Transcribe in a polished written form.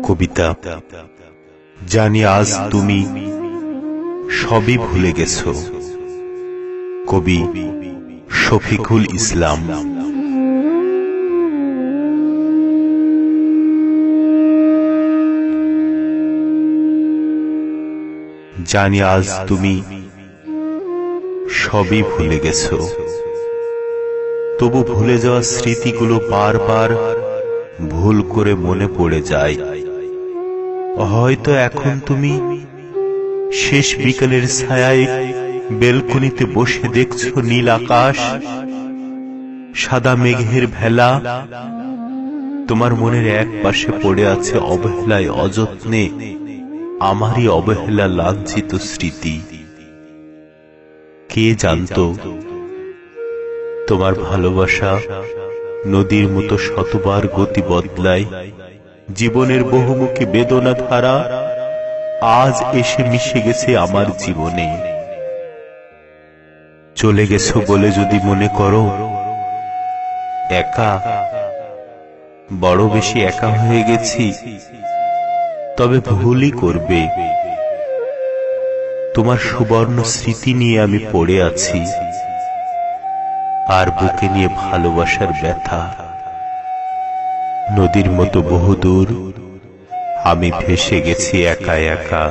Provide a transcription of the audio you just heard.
কবিতা। জানি আজ তুমি সবই ভুলে গেছো। কবি শফিকুল ইসলাম। জানি আজ তুমি সবই ভুলে গেছো, তবু ভুলে যাওয়া স্মৃতিগুলো বারবার ভুল করে মনে পড়ে যায়। হয়তো এখন তুমি শেষ বিকেলের ছায়ায় বেলকনিতে বসে দেখছো নীল আকাশ, সাদা মেঘের ভেলা। তোমার মনের এক পাশে পড়ে আছে অবহেলায় অযত্নে আমারই অবহেলা লাঞ্ছিত স্মৃতি। কে জানতো তোমার ভালোবাসা নদীর মতো শতবার গতি বদলায়, জীবনের বহুমুখী বেদনা ধারা আজ এসে মিশে গেছে আমার জীবনে। চলে গেছো বলে যদি মনে করো একা, বড় বেশি একা হয়ে গেছি, তবে ভুলই করবে। তোমার সুবর্ণ স্মৃতি নিয়ে আমি পড়ে আছি, আর বুকে নিয়ে ভালোবাসার ব্যথা। নদীর মতো বহুদূর আমি ভেসে গেছি একা একা।